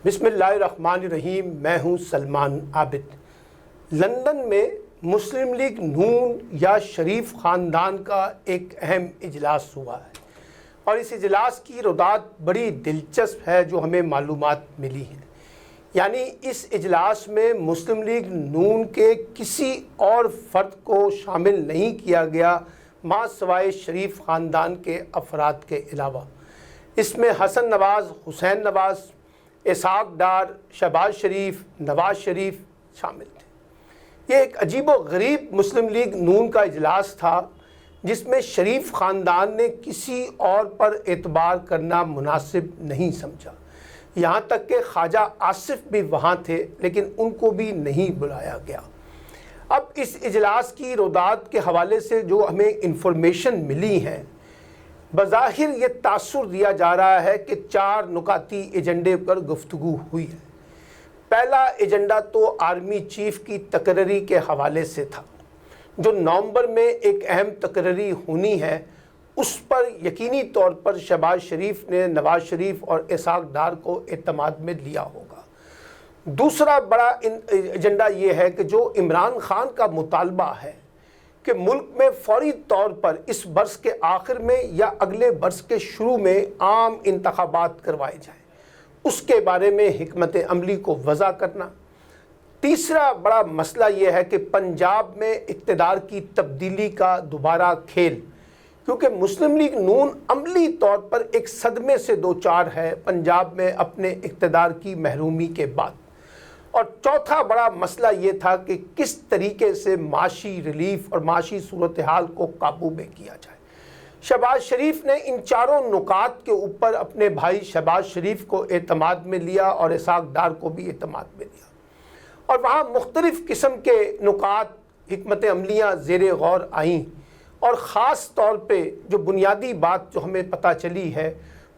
बिस्मिल्लाहिर्रहमानिर्रहीम। मैं हूं सलमान आबिद। लंदन में मुस्लिम लीग नून या शरीफ ख़ानदान का एक अहम इजलास हुआ है और इस इजलास की रुदात बड़ी दिलचस्प है जो हमें मालूमात मिली हैं। यानी इस इजलास में मुस्लिम लीग नून के किसी और फ़र्द को शामिल नहीं किया गया मां सवाए शरीफ ख़ानदान के अफराद के अलावा। इसमें हसन नवाज़, हुसैन नवाज़, इसहाक डार, शहबाज शरीफ, नवाज़ शरीफ शामिल थे। ये एक अजीब व गरीब मुस्लिम लीग नून का इजलास था जिसमें शरीफ ख़ानदान ने किसी और पर एतबार करना मुनासिब नहीं समझा। यहाँ तक कि ख्वाजा आसिफ भी वहाँ थे लेकिन उनको भी नहीं बुलाया गया। अब इस इजलास की रुदात के हवाले से जो हमें इंफॉर्मेशन मिली है, बज़ाहिर ये तासुर दिया जा रहा है कि 4 नुकाती एजेंडे पर गुफ्तगू हुई है। पहला एजेंडा तो आर्मी चीफ की तकरीरी के हवाले से था जो नवंबर में एक अहम तकरीरी होनी है। उस पर यकीनी तौर पर शहबाज शरीफ ने नवाज़ शरीफ और इसहाक डार को एतमाद में लिया होगा। दूसरा बड़ा एजेंडा ये है कि जो इमरान खान का मुतालबा है कि मुल्क में फौरी तौर पर इस बरस के आखिर में या अगले बरस के शुरू में आम इंतखाबात करवाए जाएँ, उसके बारे में हिकमत अमली को वज़ा करना। तीसरा बड़ा मसला ये है कि पंजाब में इक़्तिदार की तब्दीली का दोबारा खेल, क्योंकि मुस्लिम लीग नून अमली तौर पर एक सदमे से दो चार है पंजाब में अपने इक़्तिदार की महरूमी के बाद। और चौथा बड़ा मसला ये था कि किस तरीके से माशी रिलीफ और माशी सूरत हाल को काबू में किया जाए। शहबाज शरीफ ने इन चारों नुकात के ऊपर अपने भाई शहबाज शरीफ को एतमाद में लिया और इसहाक डार को भी एतमाद में लिया और वहाँ मुख्तलिफ़ किस्म के नुकात, हिकमत अमलियाँ ज़ेर गौर आईं। और ख़ास तौर पे जो बुनियादी बात जो हमें पता चली है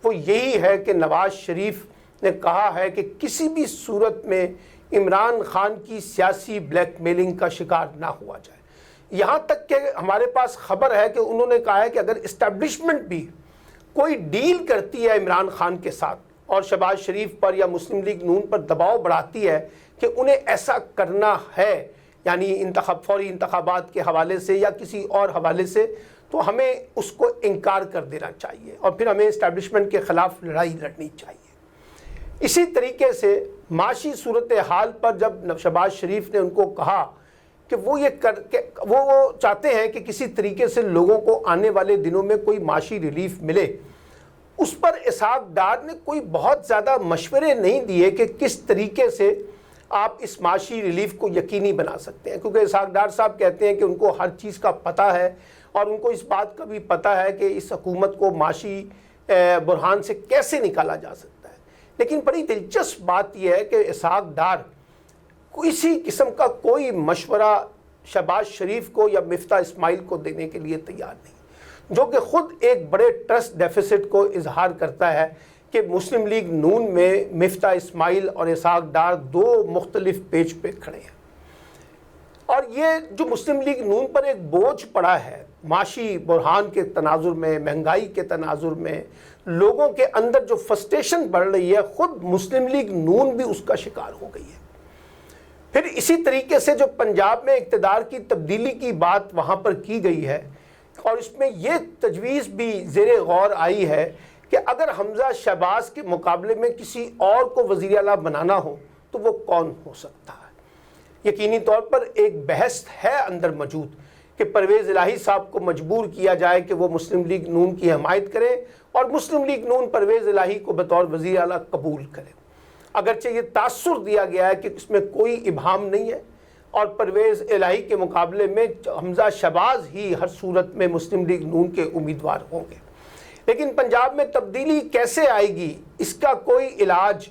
वो यही है कि नवाज़ शरीफ ने कहा है कि किसी भी सूरत में इमरान खान की सियासी ब्लैकमेलिंग का शिकार ना हुआ जाए। यहाँ तक कि हमारे पास खबर है कि उन्होंने कहा है कि अगर इस्टेब्लिशमेंट भी कोई डील करती है इमरान खान के साथ और शहबाज शरीफ पर या मुस्लिम लीग नून पर दबाव बढ़ाती है कि उन्हें ऐसा करना है, यानी फौरी इंतखाबात के हवाले से या किसी और हवाले से, तो हमें उसको इनकार कर देना चाहिए और फिर हमें इस्टेब्लिशमेंट के ख़िलाफ़ लड़ाई लड़नी चाहिए। इसी तरीके से माशी सूरत हाल पर जब शहबाज शरीफ ने उनको कहा कि वो ये वो चाहते हैं कि किसी तरीके से लोगों को आने वाले दिनों में कोई माशी रिलीफ मिले, उस पर इसहाक डार ने कोई बहुत ज़्यादा मशवरे नहीं दिए कि किस तरीके से आप इस माशी रिलीफ को यकीनी बना सकते हैं, क्योंकि इसहाक डार साहब कहते हैं कि उनको हर चीज़ का पता है और उनको इस बात का भी पता है कि इस हुकूमत को माशी बुरहान से कैसे निकाला जा सकता है। लेकिन बड़ी दिलचस्प बात यह है कि इसहाक डार किसी किस्म का कोई मशवरा शहबाज शरीफ को या मिफ्ता इस्माइल को देने के लिए तैयार नहीं, जो कि ख़ुद एक बड़े ट्रस्ट डेफिसिट को इजहार करता है कि मुस्लिम लीग नून में मिफ्ता इस्माइल और इसहाक डार 2 मुख्तलिफ पेज पे खड़े हैं। और ये जो मुस्लिम लीग नून पर एक बोझ पड़ा है माशी बुरहान के तनाजुर में, महंगाई के तनाजुर में, लोगों के अंदर जो फ्रस्ट्रेशन बढ़ रही है, ख़ुद मुस्लिम लीग नून भी उसका शिकार हो गई है। फिर इसी तरीके से जो पंजाब में इक़्तिदार की तब्दीली की बात वहाँ पर की गई है और इसमें ये तजवीज़ भी ज़ेर गौर आई है कि अगर हमज़ा शहबाज के मुकाबले में किसी और को वज़ीर आला बनाना हो तो वो कौन हो सकता है। यकीनी तौर पर एक बहस है अंदर मौजूद कि परवेज़ इलाही साहब को मजबूर किया जाए कि वो मुस्लिम लीग नून की हमायत करें और मुस्लिम लीग नून परवेज़ इलाही को बतौर वज़ीर आला कबूल करे। अगरचे ये तासुर दिया गया है कि इसमें कोई इबाहम नहीं है और परवेज़ इलाही के मुकाबले में हमज़ा शहबाज ही हर सूरत में मुस्लिम लीग नून के उम्मीदवार होंगे। लेकिन पंजाब में तब्दीली कैसे आएगी, इसका कोई इलाज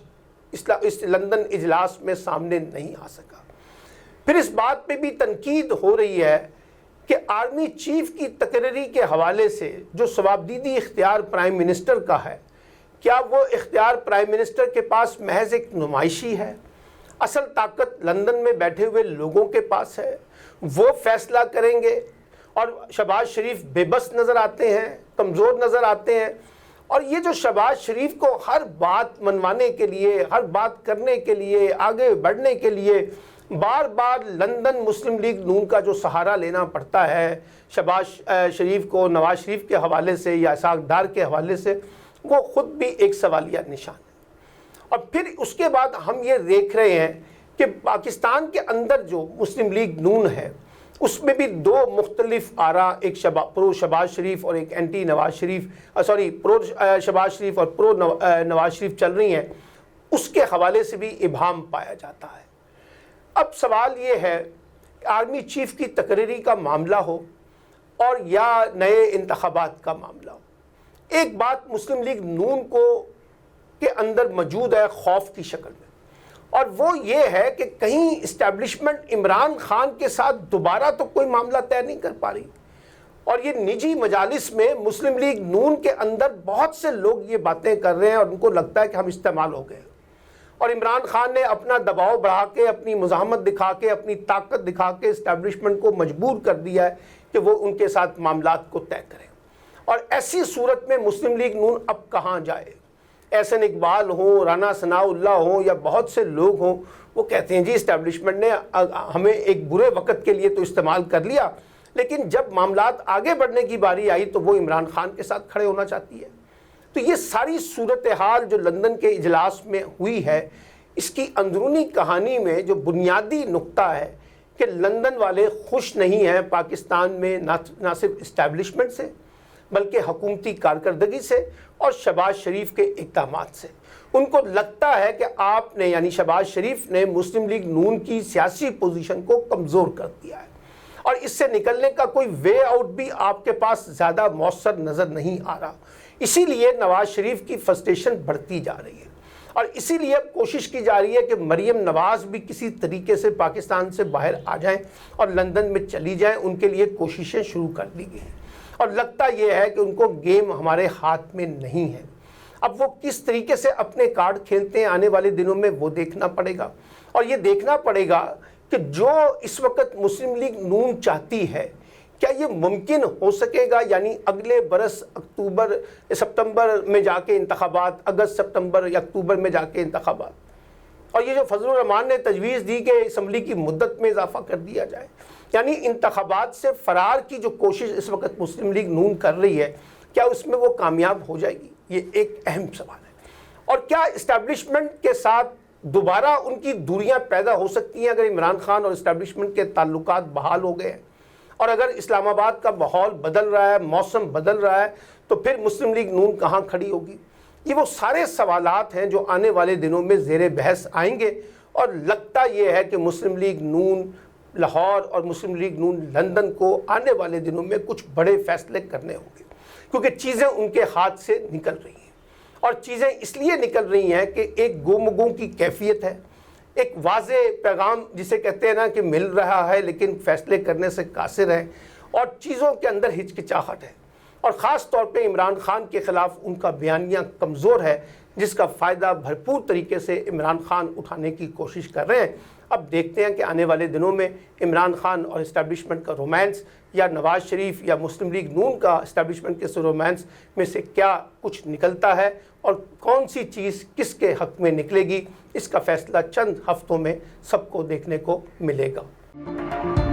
इस लंदन इजलास में सामने नहीं आ सका। फिर इस बात पे भी तनकीद हो रही है कि आर्मी चीफ की तकरीरी के हवाले से जो सवाबदीदी इख्तियार प्राइम मिनिस्टर का है, क्या वो इख्तियार प्राइम मिनिस्टर के पास महज एक नुमाइशी है? असल ताकत लंदन में बैठे हुए लोगों के पास है, वो फैसला करेंगे। और शहबाज शरीफ बेबस नज़र आते हैं, कमज़ोर नज़र आते हैं اور یہ جو شہباز شریف کو ہر بات منوانے کے لیے، ہر بات کرنے کے لیے، آگے بڑھنے کے لیے بار بار لندن مسلم لیگ نون کا جو سہارا لینا پڑتا ہے شہباز شریف کو نواز شریف کے حوالے سے یا اسحاق ڈار کے حوالے سے، وہ خود بھی ایک سوالیہ نشان ہے۔ اور پھر اس کے بعد ہم یہ دیکھ رہے ہیں کہ پاکستان کے اندر جو مسلم لیگ نون ہے اس میں بھی دو مختلف آراء، ایک پرو شہباز شریف اور ایک اینٹی نواز شریف، پرو شہباز شریف اور پرو نواز شریف چل رہی ہیں، اس کے حوالے سے بھی ابہام پایا جاتا ہے۔ اب سوال یہ ہے کہ آرمی چیف کی تقرری کا معاملہ ہو اور یا نئے انتخابات کا معاملہ ہو، ایک بات مسلم لیگ نون کو کے اندر موجود ہے خوف کی شکل میں، اور وہ یہ ہے کہ کہیں اسٹیبلشمنٹ عمران خان کے ساتھ دوبارہ تو کوئی معاملہ طے نہیں کر پا رہی، اور یہ نجی مجالس میں مسلم لیگ نون کے اندر بہت سے لوگ یہ باتیں کر رہے ہیں اور ان کو لگتا ہے کہ ہم استعمال ہو گئے، اور عمران خان نے اپنا دباؤ بڑھا کے، اپنی مزاحمت دکھا کے، اپنی طاقت دکھا کے اسٹیبلشمنٹ کو مجبور کر دیا ہے کہ وہ ان کے ساتھ معاملات کو طے کریں۔ اور ایسی صورت میں مسلم لیگ نون اب کہاں جائے؟ احسن اقبال ہوں، رانا ثناء اللہ ہوں یا بہت سے لوگ ہوں، وہ کہتے ہیں جی اسٹیبلشمنٹ نے ہمیں ایک برے وقت کے لیے تو استعمال کر لیا، لیکن جب معاملات آگے بڑھنے کی باری آئی تو وہ عمران خان کے ساتھ کھڑے ہونا چاہتی ہے۔ تو یہ ساری صورتحال جو لندن کے اجلاس میں ہوئی ہے، اس کی اندرونی کہانی میں جو بنیادی نقطہ ہے کہ لندن والے خوش نہیں ہیں پاکستان میں نہ صرف اسٹیبلشمنٹ سے بلکہ حکومتی کارکردگی سے اور شہباز شریف کے اقدامات سے۔ ان کو لگتا ہے کہ آپ نے یعنی شہباز شریف نے مسلم لیگ نون کی سیاسی پوزیشن کو کمزور کر دیا ہے، اور اس سے نکلنے کا کوئی وے آؤٹ بھی آپ کے پاس زیادہ مؤثر نظر نہیں آ رہا۔ اسی لیے نواز شریف کی فرسٹریشن بڑھتی جا رہی ہے، اور اسی لیے اب کوشش کی جا رہی ہے کہ مریم نواز بھی کسی طریقے سے پاکستان سے باہر آ جائیں اور لندن میں چلی جائیں۔ ان کے لیے کوششیں شروع کر دی گئی ہیں، اور لگتا یہ ہے کہ ان کو گیم ہمارے ہاتھ میں نہیں ہے۔ اب وہ کس طریقے سے اپنے کارڈ کھیلتے ہیں آنے والے دنوں میں وہ دیکھنا پڑے گا، اور یہ دیکھنا پڑے گا کہ جو اس وقت مسلم لیگ نون چاہتی ہے کیا یہ ممکن ہو سکے گا، یعنی اگلے برس ستمبر میں جا کے انتخابات، اگست ستمبر یا اکتوبر میں جا کے انتخابات۔ اور یہ جو فضل الرحمان نے تجویز دی کہ اسمبلی کی مدت میں اضافہ کر دیا جائے، یعنی انتخابات سے فرار کی جو کوشش اس وقت مسلم لیگ نون کر رہی ہے، کیا اس میں وہ کامیاب ہو جائے گی؟ یہ ایک اہم سوال ہے۔ اور کیا اسٹیبلشمنٹ کے ساتھ دوبارہ ان کی دوریاں پیدا ہو سکتی ہیں اگر عمران خان اور اسٹیبلشمنٹ کے تعلقات بحال ہو گئے ہیں؟ اور اگر اسلام آباد کا ماحول بدل رہا ہے، موسم بدل رہا ہے، تو پھر مسلم لیگ نون کہاں کھڑی ہوگی؟ یہ وہ سارے سوالات ہیں جو آنے والے دنوں میں زیر بحث آئیں گے، اور لگتا یہ ہے کہ مسلم لیگ نون لاہور اور مسلم لیگ نون لندن کو آنے والے دنوں میں کچھ بڑے فیصلے کرنے ہوں گے، کیونکہ چیزیں ان کے ہاتھ سے نکل رہی ہیں، اور چیزیں اس لیے نکل رہی ہیں کہ ایک گو کی کیفیت ہے، ایک واضح پیغام جسے کہتے ہیں نا کہ مل رہا ہے لیکن فیصلے کرنے سے قاصر ہے، اور چیزوں کے اندر ہچکچاہٹ ہے، اور خاص طور پہ عمران خان کے خلاف ان کا بیانیہ کمزور ہے، جس کا فائدہ بھرپور طریقے سے عمران خان اٹھانے کی کوشش کر رہے ہیں۔ اب دیکھتے ہیں کہ آنے والے دنوں میں عمران خان اور اسٹیبلشمنٹ کا رومانس، یا نواز شریف یا مسلم لیگ نون کا اسٹیبلشمنٹ کے رومانس میں سے کیا کچھ نکلتا ہے، اور کون سی چیز کس کے حق میں نکلے گی، اس کا فیصلہ چند ہفتوں میں سب کو دیکھنے کو ملے گا۔